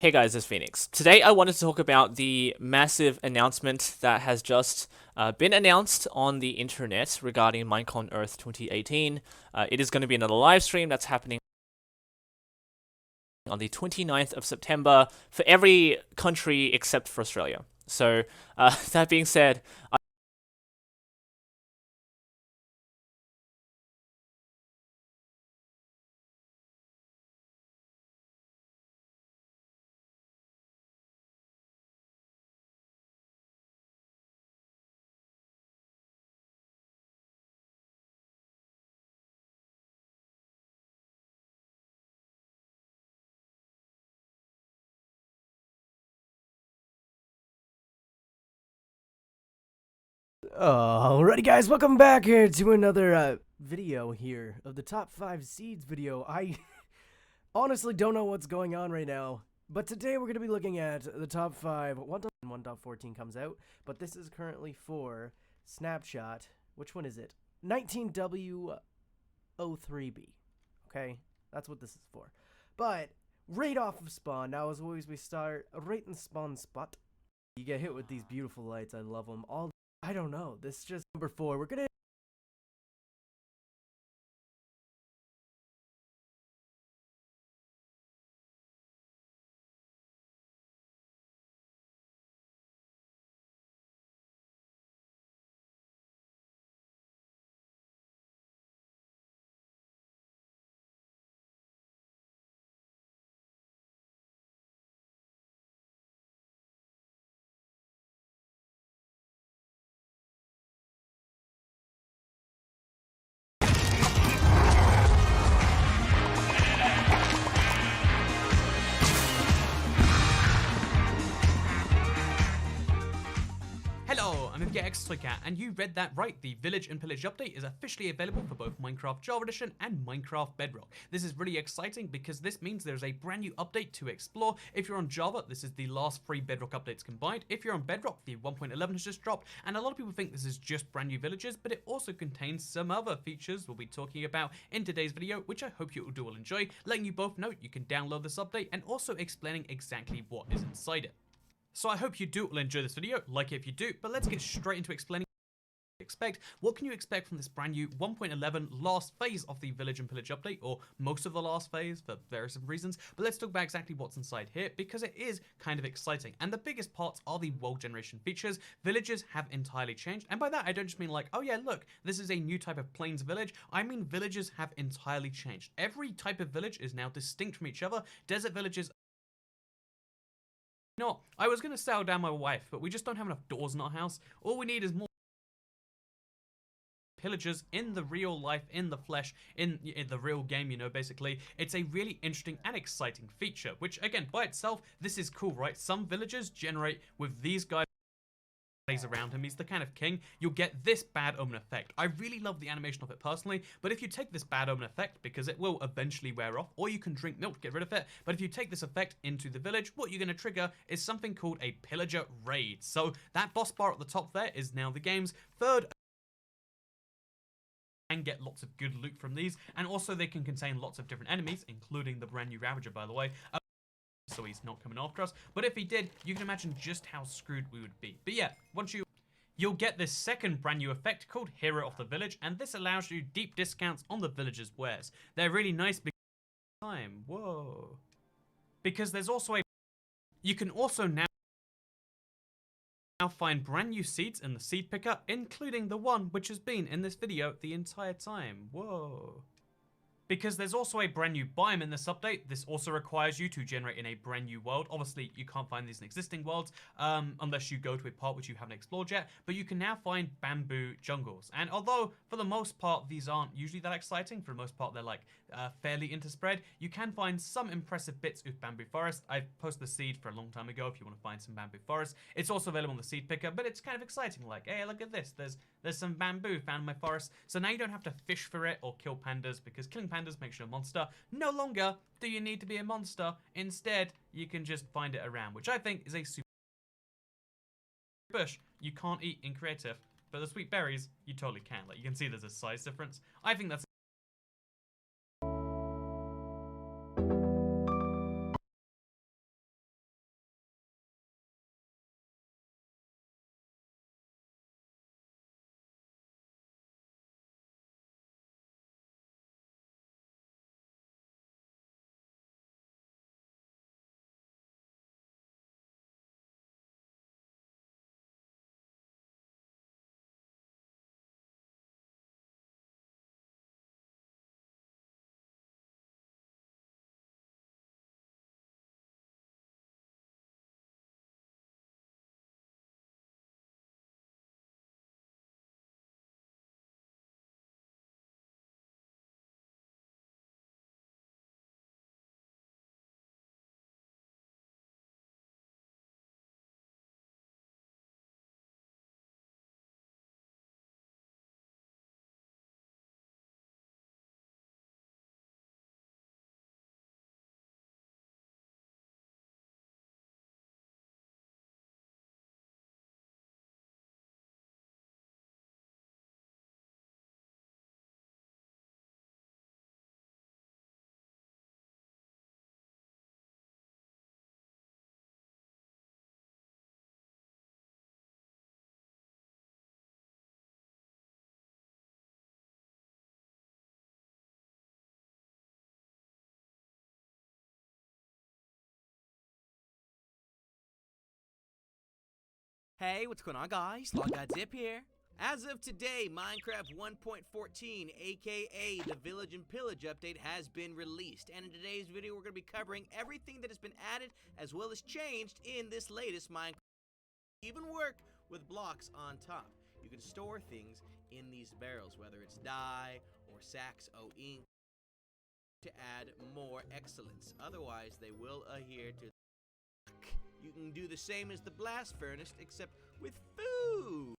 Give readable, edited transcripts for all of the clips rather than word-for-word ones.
Hey guys, it's Phoenix. Today I wanted to talk about the massive announcement that has just been announced on the internet regarding Minecon Earth 2018. It is going to be another live stream that's happening on the 29th of September for every country except for Australia. So that being said, Alrighty guys, welcome back here to another video here of the top 5 seeds video. I honestly don't know what's going on right now, but today we're going to be looking at the top 5. 1.14 comes out, but this is currently for Snapshot. Which one is it? 19W03B. Okay, that's what this is for. But right off of spawn, now as always we start right in spawn spot. You get hit with these beautiful lights. I love them. I don't know. This is just number 4. We're gonna. Hello, I'm MGXToyCat, and you read that right. The Village and Pillage update is officially available for both Minecraft Java Edition and Minecraft Bedrock. This is really exciting because this means there's a brand new update to explore. If you're on Java, this is the last 3 Bedrock updates combined. If you're on Bedrock, the 1.11 has just dropped, and a lot of people think this is just brand new villages, but it also contains some other features we'll be talking about in today's video, which I hope you all enjoy, letting you both know you can download this update and also explaining exactly what is inside it. So I hope you do all enjoy this video, like it if you do, but let's get straight into explaining what can you expect from this brand new 1.11 last phase of the Village and Pillage update, or most of the last phase for various reasons. But let's talk about exactly what's inside here, because it is kind of exciting. And the biggest parts are the world generation features. Villages have entirely changed, and by that I don't just mean like, oh yeah, look, this is a new type of plains village. I mean villages have entirely changed. Every type of village is now distinct from each other. Desert villages. No, I was going to settle down my wife, but we just don't have enough doors in our house. All we need is more pillagers in the real life, in the flesh, in the real game, you know, basically. It's a really interesting and exciting feature, which again, by itself, this is cool, right? Some villagers generate with these guys around him. He's the kind of king. You'll get this bad omen effect. I really love the animation of it personally, but if you take this bad omen effect, because it will eventually wear off, or you can drink milk to get rid of it, but if you take this effect into the village, what you're going to trigger is something called a pillager raid. So that boss bar at the top there is now the game's third, and get lots of good loot from these, and also they can contain lots of different enemies, including the brand new Ravager, by the way. So he's not coming after us, but if he did, you can imagine just how screwed we would be. But yeah, you'll get this second brand new effect called Hero of the Village, and this allows you deep discounts on the villagers' wares. They're really nice because because there's also you can also now find brand new seeds in the seed picker, including the one which has been in this video the entire time. Because there's also a brand new biome in this update. This also requires you to generate in a brand new world. Obviously, you can't find these in existing worlds unless you go to a part which you haven't explored yet, but you can now find bamboo jungles. And although, for the most part, these aren't usually that exciting, for the most part, they're like fairly interspread, you can find some impressive bits with bamboo forest. I've posted the seed for a long time ago if you want to find some bamboo forest. It's also available on the seed picker, but it's kind of exciting. Like, hey, look at this. There's some bamboo found in my forest. So now you don't have to fish for it or kill pandas, because killing pandas makes you a monster. No longer do you need to be a monster. Instead, you can just find it around, which I think is a super bush you can't eat in creative, but the sweet berries you totally can. Like, you can see there's a size difference. I think that's Hey, what's going on, guys? Log God Zip here. As of today, Minecraft 1.14, aka the Village and Pillage update, has been released. And in today's video, we're going to be covering everything that has been added as well as changed in this latest Minecraft. Even work with blocks on top. You can store things in these barrels, whether it's dye or sacks o ink, to add more excellence. Otherwise, they will adhere to. You can do the same as the blast furnace, except with food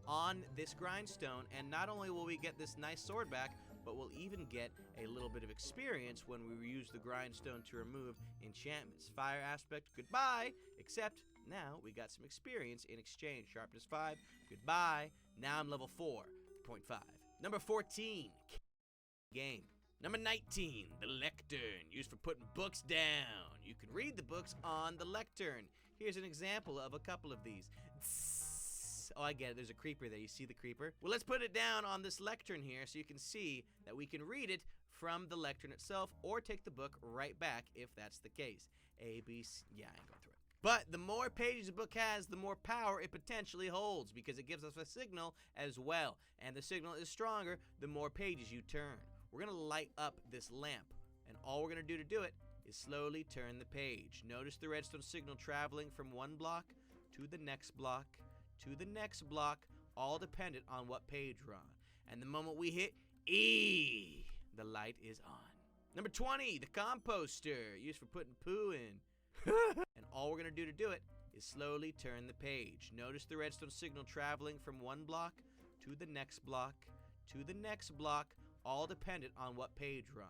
on this grindstone, and not only will we get this nice sword back, but we'll even get a little bit of experience when we use the grindstone to remove enchantments. Fire aspect, goodbye, except now we got some experience in exchange. Sharpness 5, goodbye. Now I'm level 4.5. Number 14, game. Number 19, the lectern, used for putting books down. You can read the books on the lectern. Here's an example of a couple of these. Oh, I get it. There's a creeper there. You see the creeper? Well, let's put it down on this lectern here so you can see that we can read it from the lectern itself or take the book right back if that's the case. A, B, C. Yeah, I ain't going through it. But the more pages a book has, the more power it potentially holds because it gives us a signal as well. And the signal is stronger the more pages you turn. We're going to light up this lamp, and all we're going to do to do it is slowly turn the page. Notice the redstone signal traveling from one block to the next block to the next block, all dependent on what page we're on. And the moment we hit E, the light is on. Number 20, the composter, used for putting poo in. And all we're going to do to do it is slowly turn the page. Notice the redstone signal traveling from one block to the next block to the next block, all dependent on what page we're on.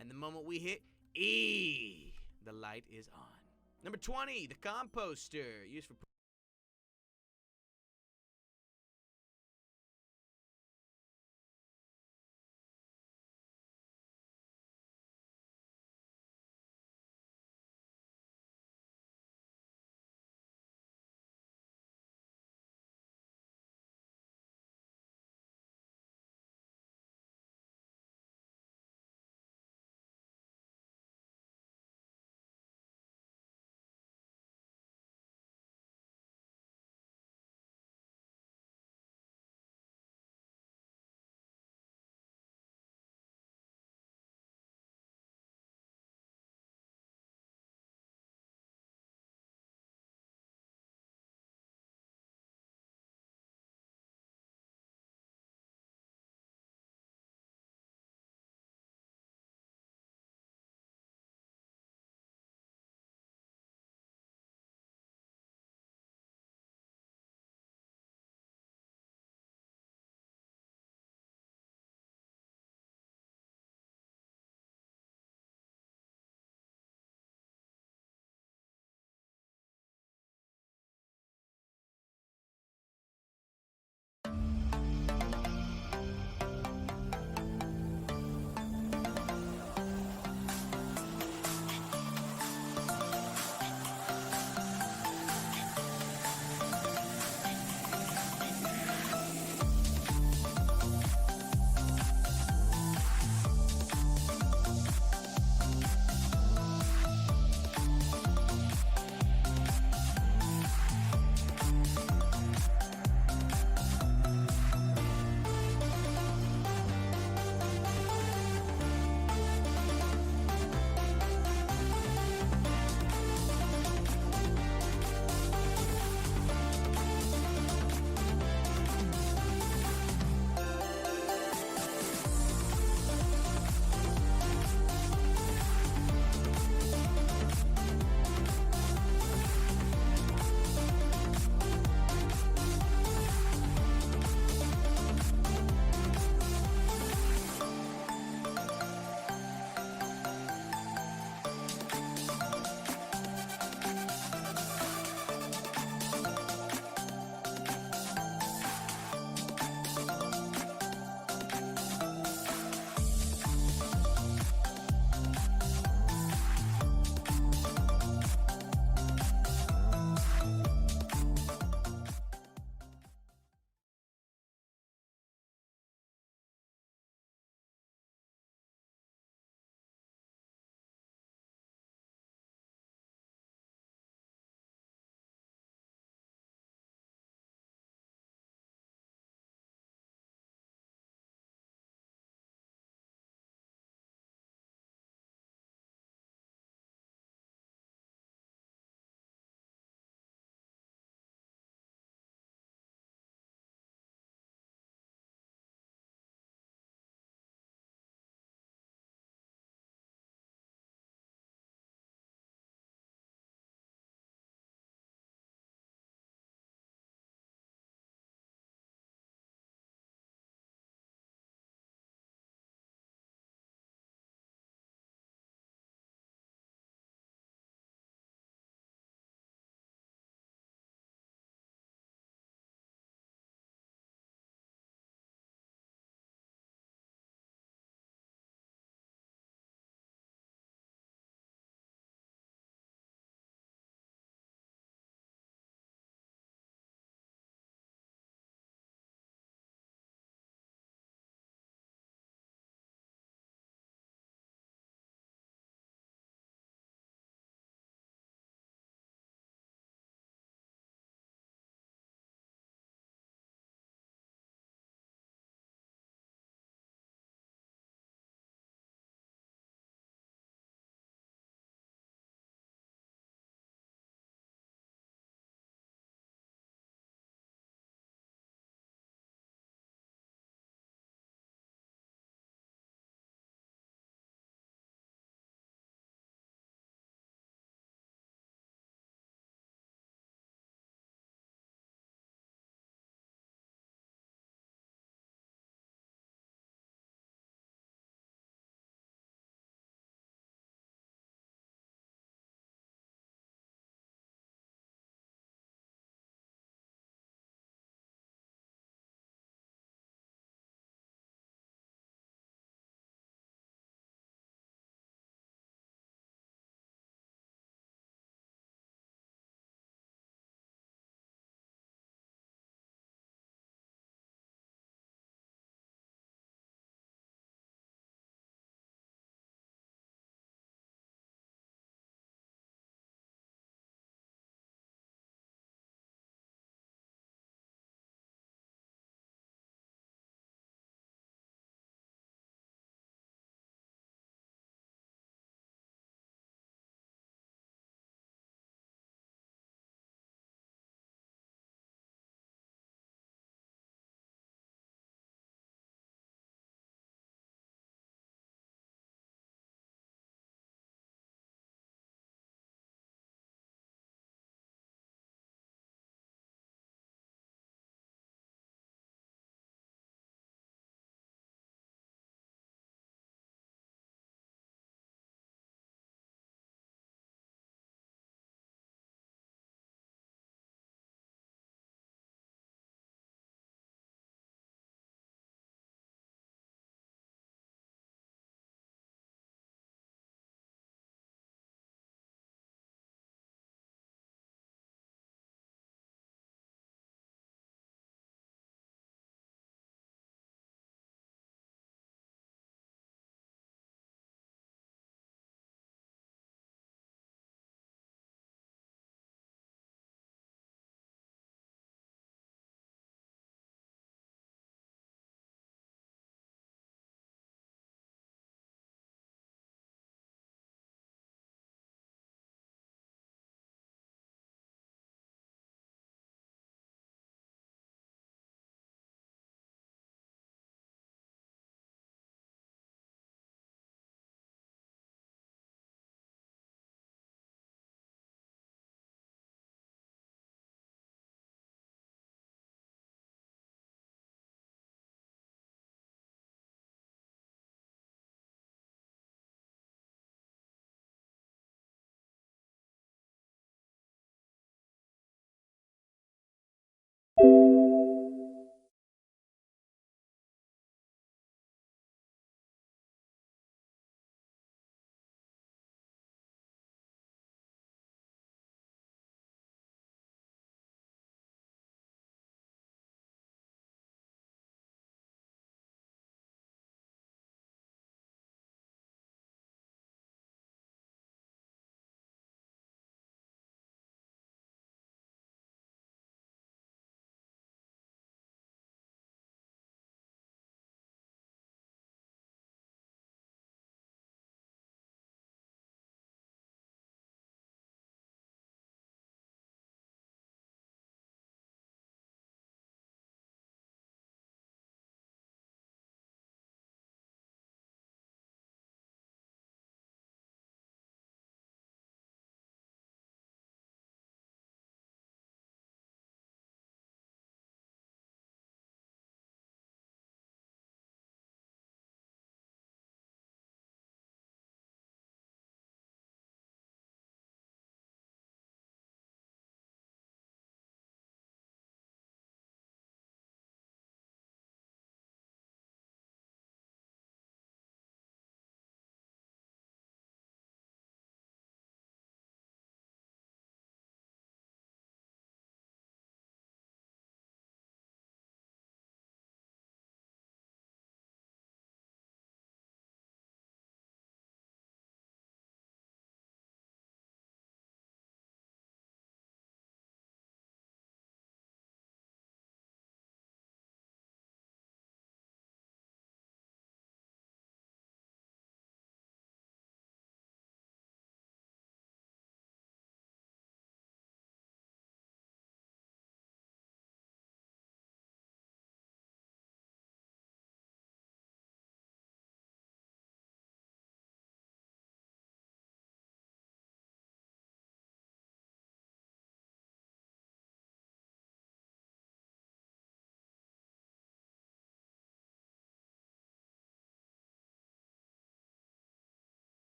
And the moment we hit E, the light is on. Number 20, the composter, used for